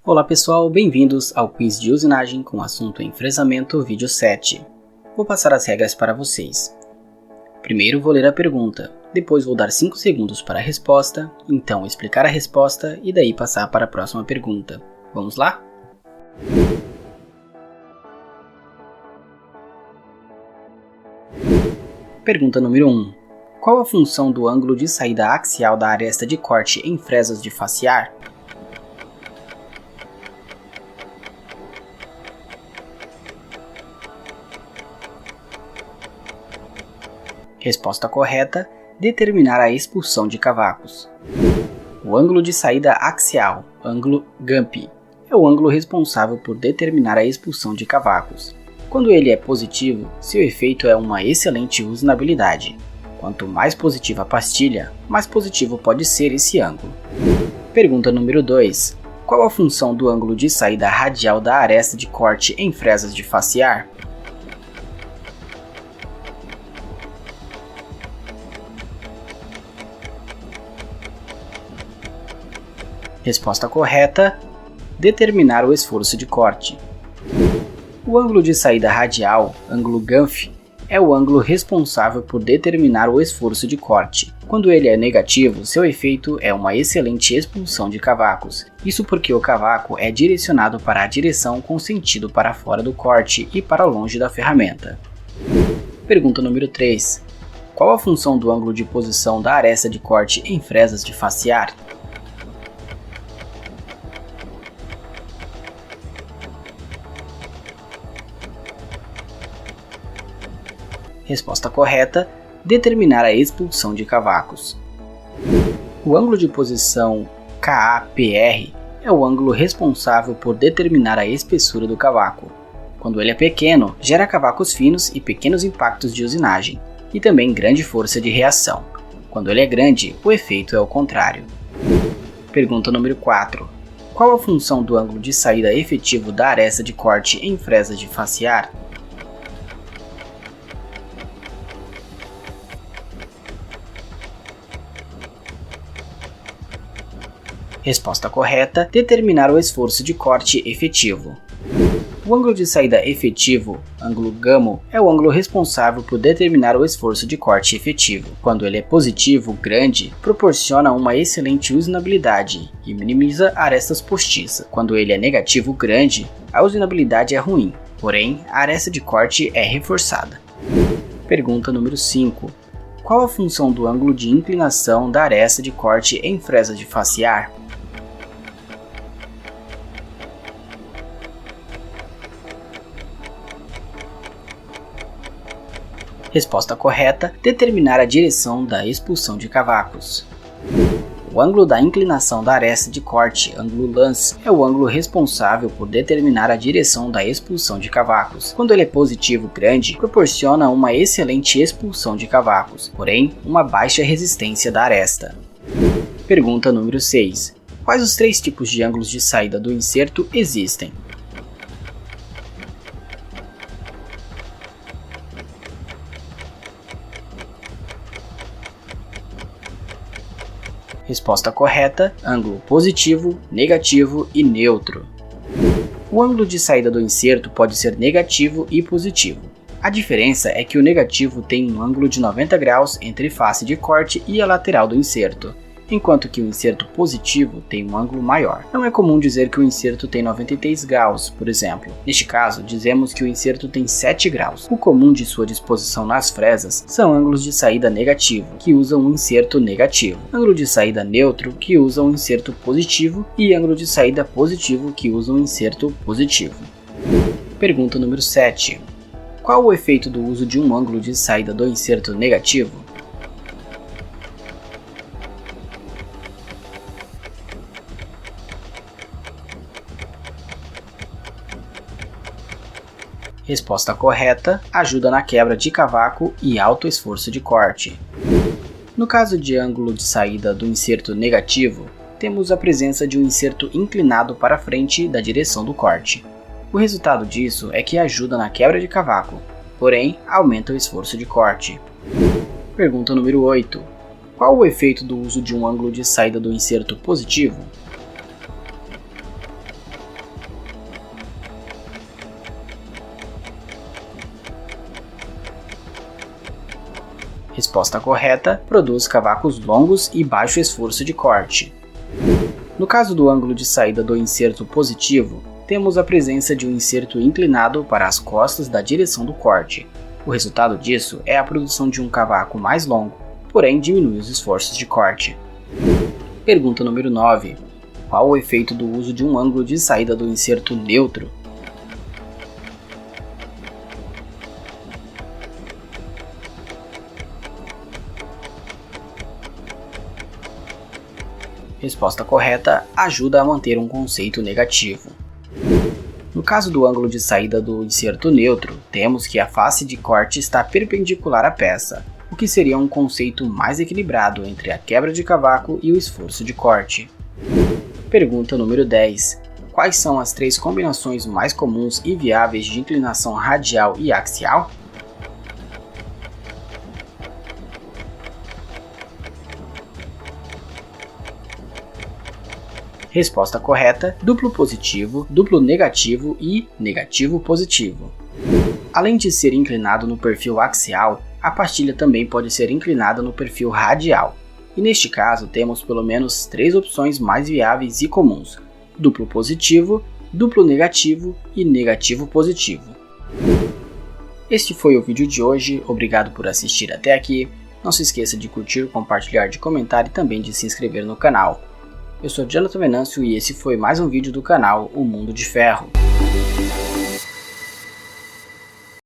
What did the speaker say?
Olá pessoal, bem-vindos ao quiz de usinagem com assunto enfresamento vídeo 7. Vou passar as regras para vocês. Primeiro vou ler a pergunta, depois vou dar 5 segundos para a resposta, então explicar a resposta e daí passar para a próxima pergunta. Vamos lá? Pergunta número 1. Qual a função do ângulo de saída axial da aresta de corte em fresas de facear? Resposta correta: determinar a expulsão de cavacos. O ângulo de saída axial, ângulo GAMP, é o ângulo responsável por determinar a expulsão de cavacos. Quando ele é positivo, seu efeito é uma excelente usinabilidade. Quanto mais positiva a pastilha, mais positivo pode ser esse ângulo. Pergunta número 2. Qual a função do ângulo de saída radial da aresta de corte em fresas de facear? Resposta correta: determinar o esforço de corte. O ângulo de saída radial, ângulo GANF, é o ângulo responsável por determinar o esforço de corte. Quando ele é negativo, seu efeito é uma excelente expulsão de cavacos. Isso porque o cavaco é direcionado para a direção com sentido para fora do corte e para longe da ferramenta. Pergunta número 3. Qual a função do ângulo de posição da aresta de corte em fresas de facear? Resposta correta: determinar a expulsão de cavacos. O ângulo de posição KAPR é o ângulo responsável por determinar a espessura do cavaco. Quando ele é pequeno, gera cavacos finos e pequenos impactos de usinagem, e também grande força de reação. Quando ele é grande, o efeito é o contrário. Pergunta número 4. Qual a função do ângulo de saída efetivo da aresta de corte em fresas de facear? Resposta correta: determinar o esforço de corte efetivo. O ângulo de saída efetivo, ângulo GAMO, é o ângulo responsável por determinar o esforço de corte efetivo. Quando ele é positivo, grande, proporciona uma excelente usinabilidade e minimiza arestas postiças. Quando ele é negativo, grande, a usinabilidade é ruim, porém a aresta de corte é reforçada. Pergunta número 5. Qual a função do ângulo de inclinação da aresta de corte em fresas de facear? Resposta correta: determinar a direção da expulsão de cavacos. O ângulo da inclinação da aresta de corte, ângulo lance, é o ângulo responsável por determinar a direção da expulsão de cavacos. Quando ele é positivo grande, proporciona uma excelente expulsão de cavacos, porém uma baixa resistência da aresta. Pergunta número 6. Quais os 3 tipos de ângulos de saída do inserto existem? Resposta correta: ângulo positivo, negativo e neutro. O ângulo de saída do inserto pode ser negativo e positivo. A diferença é que o negativo tem um ângulo de 90 graus entre face de corte e a lateral do inserto, enquanto que o inserto positivo tem um ângulo maior. Não é comum dizer que o inserto tem 93 graus, por exemplo. Neste caso, dizemos que o inserto tem 7 graus. O comum de sua disposição nas fresas são ângulos de saída negativo, que usam um inserto negativo, ângulo de saída neutro, que usa um inserto positivo, e ângulo de saída positivo, que usa um inserto positivo. Pergunta número 7. Qual o efeito do uso de um ângulo de saída do inserto negativo? Resposta correta: ajuda na quebra de cavaco e alto esforço de corte. No caso de ângulo de saída do inserto negativo, temos a presença de um inserto inclinado para frente da direção do corte. O resultado disso é que ajuda na quebra de cavaco, porém aumenta o esforço de corte. Pergunta número 8. Qual o efeito do uso de um ângulo de saída do inserto positivo? Resposta correta: produz cavacos longos e baixo esforço de corte. No caso do ângulo de saída do inserto positivo, temos a presença de um inserto inclinado para as costas da direção do corte. O resultado disso é a produção de um cavaco mais longo, porém diminui os esforços de corte. Pergunta número 9. Qual o efeito do uso de um ângulo de saída do inserto neutro? Resposta correta: ajuda a manter um conceito negativo. No caso do ângulo de saída do inserto neutro, temos que a face de corte está perpendicular à peça, o que seria um conceito mais equilibrado entre a quebra de cavaco e o esforço de corte. Pergunta número 10. Quais são as 3 combinações mais comuns e viáveis de inclinação radial e axial? Resposta correta: duplo positivo, duplo negativo e negativo positivo. Além de ser inclinado no perfil axial, a pastilha também pode ser inclinada no perfil radial. E neste caso temos pelo menos 3 opções mais viáveis e comuns: duplo positivo, duplo negativo e negativo positivo. Este foi o vídeo de hoje, obrigado por assistir até aqui. Não se esqueça de curtir, compartilhar, de comentar e também de se inscrever no canal. Eu sou Jonathan Venâncio e esse foi mais um vídeo do canal O Mundo de Ferro.